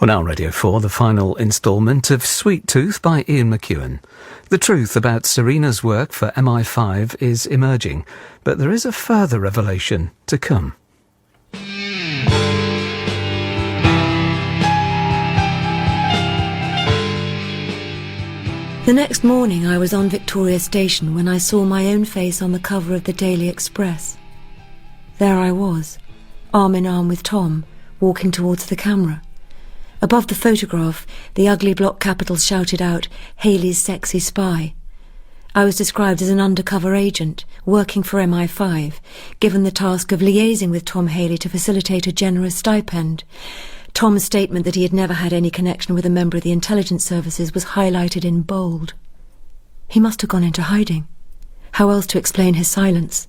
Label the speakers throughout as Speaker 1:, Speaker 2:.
Speaker 1: Well, now on Radio 4, the final instalment of Sweet Tooth by Ian McEwan. The truth about Serena's work for MI5 is emerging, but there is a further revelation to come.
Speaker 2: The next morning I was on Victoria Station when I saw my own face on the cover of the Daily Express. There I was, arm in arm with Tom, walking towards the camera. Above the photograph, the ugly block capitals shouted out, "Hayley's sexy spy." I was described as an undercover agent, working for MI5, given the task of liaising with Tom Hayley to facilitate a generous stipend. Tom's statement that he had never had any connection with a member of the intelligence services was highlighted in bold. He must have gone into hiding. How else to explain his silence?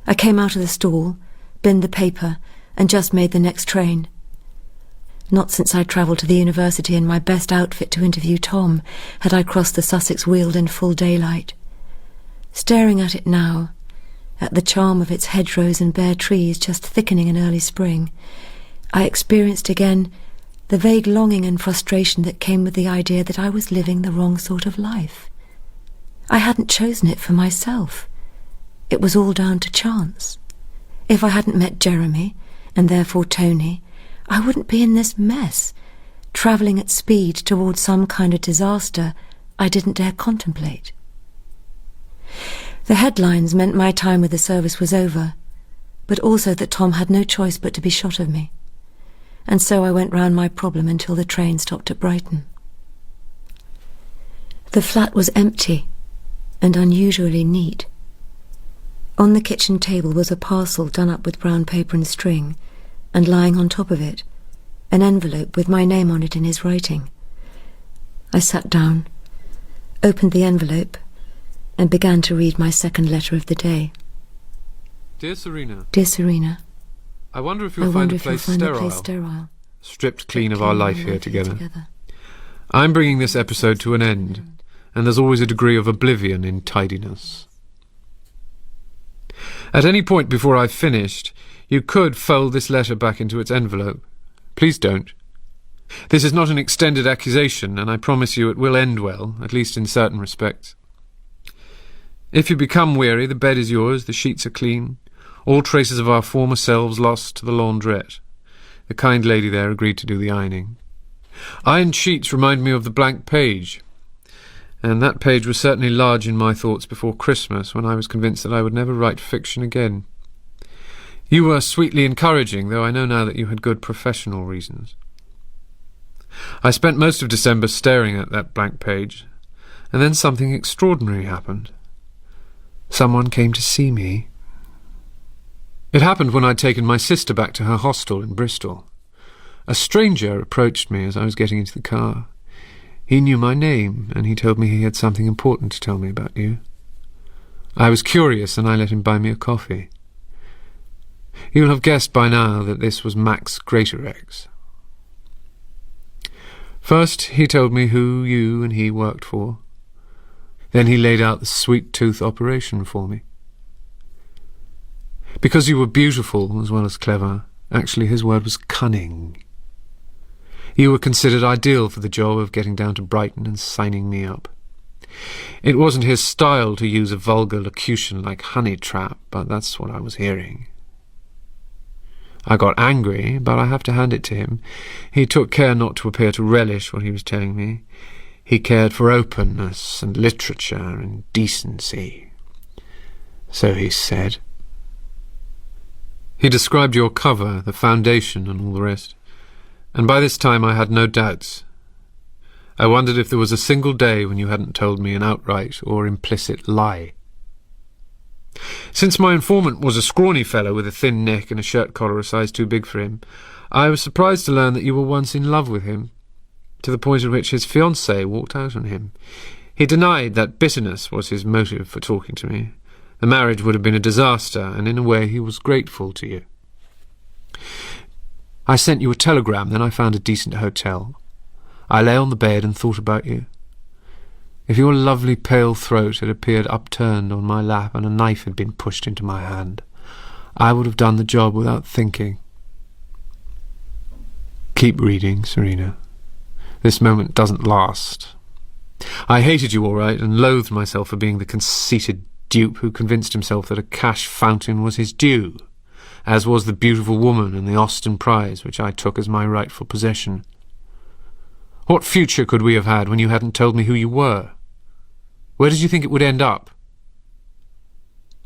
Speaker 2: I came out of the stall, binned the paper, and just made the next train. Not since I'd travelled to the university in my best outfit to interview Tom had I crossed the Sussex Weald in full daylight. Staring at it now, at the charm of its hedgerows and bare trees just thickening in early spring, I experienced again the vague longing and frustration that came with the idea that I was living the wrong sort of life. I hadn't chosen it for myself. It was all down to chance. If I hadn't met Jeremy, and therefore Tony, I wouldn't be in this mess, travelling at speed towards some kind of disaster I didn't dare contemplate. The headlines meant my time with the service was over, but also that Tom had no choice but to be shot of me. And so I went round my problem until the train stopped at Brighton. The flat was empty and unusually neat. On the kitchen table was a parcel done up with brown paper and string, and lying on top of it, an envelope with my name on it in his writing. I sat down, opened the envelope, and began to read my second letter of the day.
Speaker 3: Dear Serena.
Speaker 2: Dear Serena,
Speaker 3: I wonder if you'll find the place sterile. Stripped clean of our life here together. I'm bringing this episode to an end, and there's always a degree of oblivion in tidiness. At any point before I've finished, you could fold this letter back into its envelope. Please don't. This is not an extended accusation, and I promise you it will end well, at least in certain respects. If you become weary, the bed is yours, the sheets are clean, all traces of our former selves lost to the laundrette. The kind lady there agreed to do the ironing. Ironed sheets remind me of the blank page, and that page was certainly large in my thoughts before Christmas, when I was convinced that I would never write fiction again. You were sweetly encouraging, though I know now that you had good professional reasons. I spent most of December staring at that blank page, and then something extraordinary happened. Someone came to see me. It happened when I'd taken my sister back to her hostel in Bristol. A stranger approached me as I was getting into the car. He knew my name, and he told me he had something important to tell me about you. I was curious, and I let him buy me a coffee. You'll have guessed by now that this was Max Greatorex. First, he told me who you and he worked for. Then he laid out the sweet tooth operation for me. Because you were beautiful as well as clever, actually his word was cunning. You were considered ideal for the job of getting down to Brighton and signing me up. It wasn't his style to use a vulgar locution like honey trap, but that's what I was hearing. I got angry, but I have to hand it to him. He took care not to appear to relish what he was telling me. He cared for openness and literature and decency. So he said. He described your cover, the foundation, and all the rest. And by this time I had no doubts. I wondered if there was a single day when you hadn't told me an outright or implicit lie. Since my informant was a scrawny fellow with a thin neck and a shirt collar a size too big for him, I was surprised to learn that you were once in love with him, to the point at which his fiancée walked out on him. He denied that bitterness was his motive for talking to me. The marriage would have been a disaster, and in a way he was grateful to you. I sent you a telegram, then I found a decent hotel. I lay on the bed and thought about you. If your lovely pale throat had appeared upturned on my lap and a knife had been pushed into my hand, I would have done the job without thinking. Keep reading, Serena. This moment doesn't last. I hated you all right, and loathed myself for being the conceited dupe who convinced himself that a cash fountain was his due, as was the beautiful woman and the Austen prize, which I took as my rightful possession. What future could we have had when you hadn't told me who you were? Where did you think it would end up?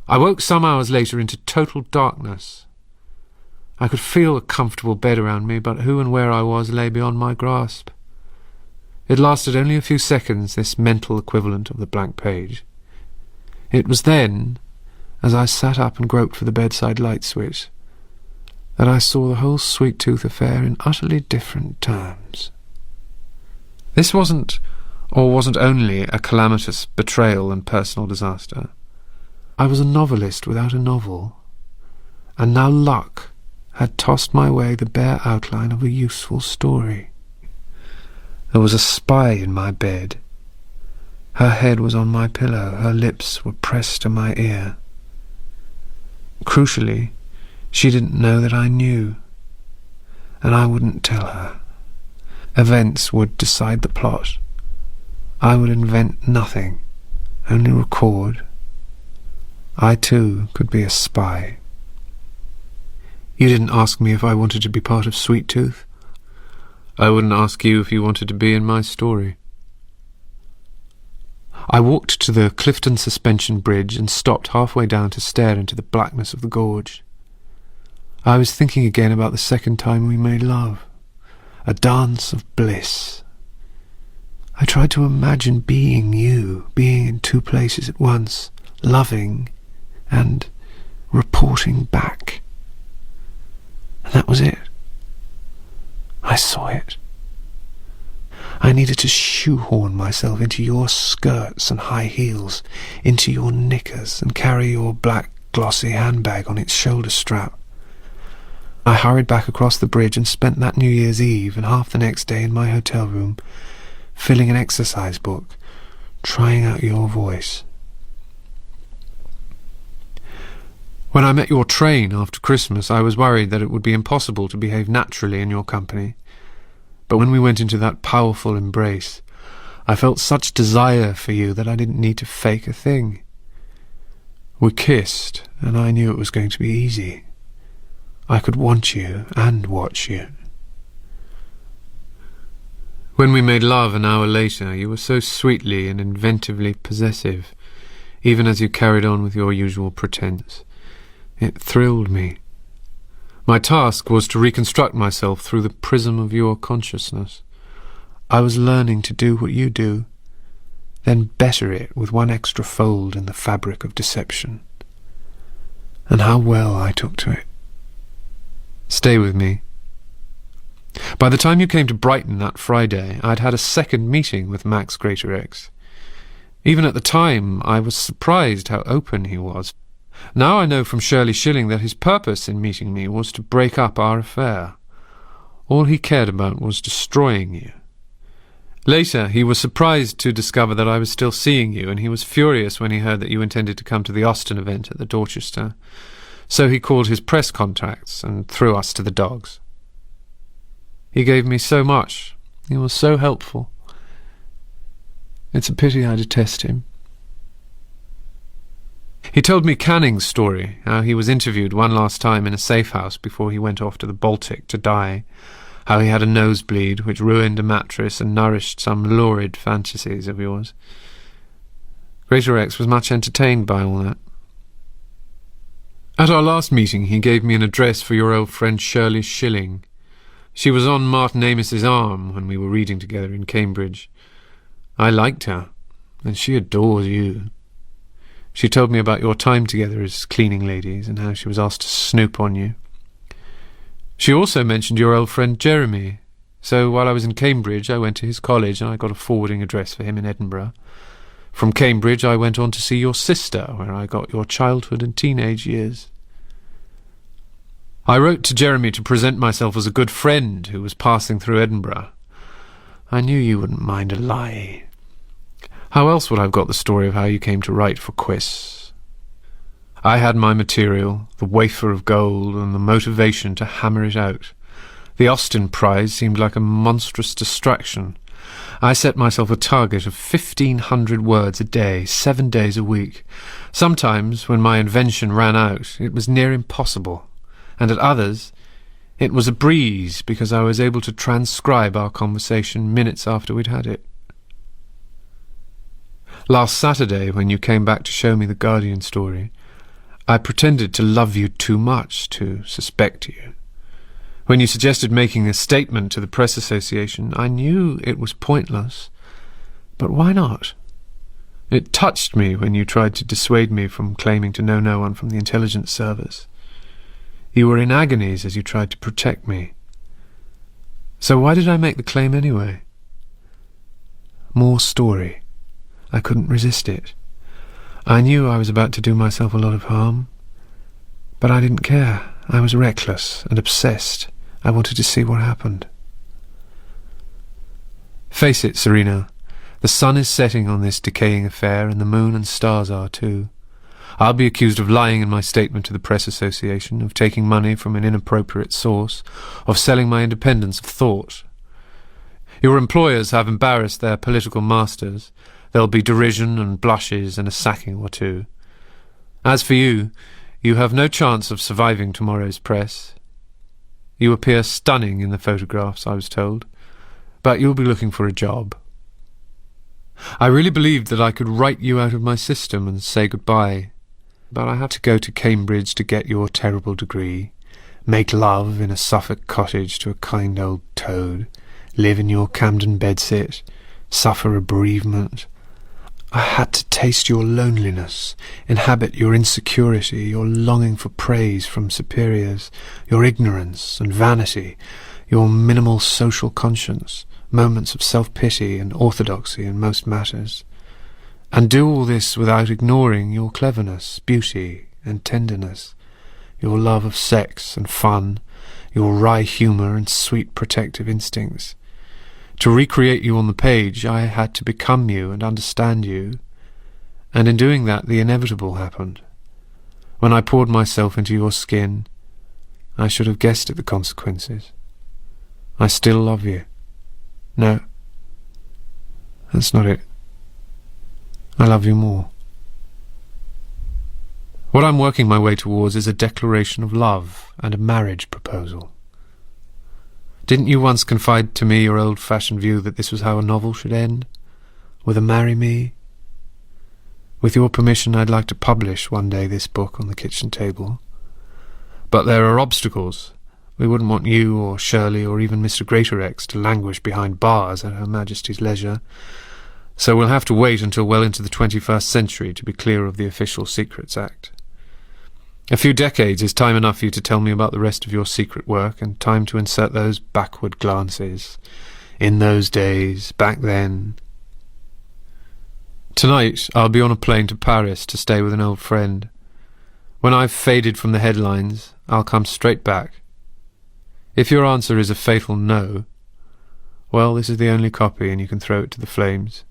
Speaker 3: I woke some hours later into total darkness. I could feel a comfortable bed around me, but who and where I was lay beyond my grasp. It lasted only a few seconds, this mental equivalent of the blank page. It was then, as I sat up and groped for the bedside light switch, that I saw the whole Sweet Tooth affair in utterly different terms. This wasn't only a calamitous betrayal and personal disaster. I was a novelist without a novel, and now luck had tossed my way the bare outline of a useful story. There was a spy in my bed. Her head was on my pillow, her lips were pressed to my ear. Crucially, she didn't know that I knew, and I wouldn't tell her. Events would decide the plot. I would invent nothing, only record. I too could be a spy. You didn't ask me if I wanted to be part of Sweet Tooth. I wouldn't ask you if you wanted to be in my story. I walked to the Clifton Suspension Bridge and stopped halfway down to stare into the blackness of the gorge. I was thinking again about the second time we made love. A dance of bliss. I tried to imagine being you, being in two places at once, loving and reporting back. And that was it. I saw it. I needed to shoehorn myself into your skirts and high heels, into your knickers, and carry your black glossy handbag on its shoulder strap. I hurried back across the bridge and spent that New Year's Eve and half the next day in my hotel room, filling an exercise book, trying out your voice. When I met your train after Christmas, I was worried that it would be impossible to behave naturally in your company. But when we went into that powerful embrace, I felt such desire for you that I didn't need to fake a thing. We kissed, and I knew it was going to be easy. I could want you and watch you. When we made love an hour later, you were so sweetly and inventively possessive, even as you carried on with your usual pretense. It thrilled me. My task was to reconstruct myself through the prism of your consciousness. I was learning to do what you do, then better it with one extra fold in the fabric of deception. And how well I took to it. Stay with me. By the time you came to Brighton that Friday, I'd had a second meeting with Max Greatorex. Even at the time, I was surprised how open he was. Now I know from Shirley Shilling that his purpose in meeting me was to break up our affair. All he cared about was destroying you. Later, he was surprised to discover that I was still seeing you, and he was furious when he heard that you intended to come to the Austen event at the Dorchester. So he called his press contacts and threw us to the dogs. He gave me so much. He was so helpful. It's a pity I detest him. He told me Canning's story, how he was interviewed one last time in a safe house before he went off to the Baltic to die, how he had a nosebleed which ruined a mattress and nourished some lurid fantasies of yours. Greatorex was much entertained by all that. At our last meeting he gave me an address for your old friend Shirley Shilling. She was on Martin Amis's arm when we were reading together in Cambridge. I liked her, and she adores you. She told me about your time together as cleaning ladies and how she was asked to snoop on you. She also mentioned your old friend Jeremy, so while I was in Cambridge I went to his college and I got a forwarding address for him in Edinburgh. From Cambridge I went on to see your sister, where I got your childhood and teenage years. I wrote to Jeremy to present myself as a good friend who was passing through Edinburgh. I knew you wouldn't mind a lie. How else would I have got the story of how you came to write for Quiz? I had my material, the wafer of gold, and the motivation to hammer it out. The Austen Prize seemed like a monstrous distraction. I set myself a target of 1,500 words a day, 7 days a week. Sometimes, when my invention ran out, it was near impossible, and at others, it was a breeze because I was able to transcribe our conversation minutes after we'd had it. Last Saturday, when you came back to show me the Guardian story, I pretended to love you too much to suspect you. When you suggested making a statement to the Press Association, I knew it was pointless, but why not? It touched me when you tried to dissuade me from claiming to know no one from the intelligence service. You were in agonies as you tried to protect me. So why did I make the claim anyway? More story. I couldn't resist it. I knew I was about to do myself a lot of harm, but I didn't care. I was reckless and obsessed. I wanted to see what happened. Face it, Serena, the sun is setting on this decaying affair, and the moon and stars are too. I'll be accused of lying in my statement to the Press Association, of taking money from an inappropriate source, of selling my independence of thought. Your employers have embarrassed their political masters. There'll be derision and blushes and a sacking or two. As for you, you have no chance of surviving tomorrow's press. You appear stunning in the photographs, I was told, but you'll be looking for a job. I really believed that I could write you out of my system and say goodbye, but I had to go to Cambridge to get your terrible degree, make love in a Suffolk cottage to a kind old toad, live in your Camden bedsit, suffer a bereavement. I had to taste your loneliness, inhabit your insecurity, your longing for praise from superiors, your ignorance and vanity, your minimal social conscience, moments of self-pity and orthodoxy in most matters, and do all this without ignoring your cleverness, beauty and tenderness, your love of sex and fun, your wry humour and sweet protective instincts. To recreate you on the page, I had to become you and understand you, and in doing that the inevitable happened. When I poured myself into your skin, I should have guessed at the consequences. I still love you. No, that's not it. I love you more. What I'm working my way towards is a declaration of love and a marriage proposal. Didn't you once confide to me your old-fashioned view that this was how a novel should end? With a marry me? With your permission, I'd like to publish one day this book on the kitchen table. But there are obstacles. We wouldn't want you or Shirley or even Mr. Greatorex to languish behind bars at Her Majesty's leisure. So we'll have to wait until well into the 21st century to be clear of the Official Secrets Act. A few decades is time enough for you to tell me about the rest of your secret work, and time to insert those backward glances. In those days, back then. Tonight, I'll be on a plane to Paris to stay with an old friend. When I've faded from the headlines, I'll come straight back. If your answer is a fatal no, well, this is the only copy and you can throw it to the flames.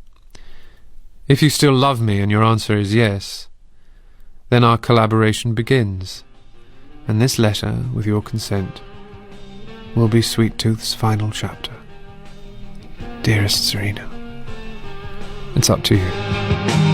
Speaker 3: If you still love me and your answer is yes, then our collaboration begins, and this letter, with your consent, will be Sweet Tooth's final chapter. Dearest Serena, it's up to you.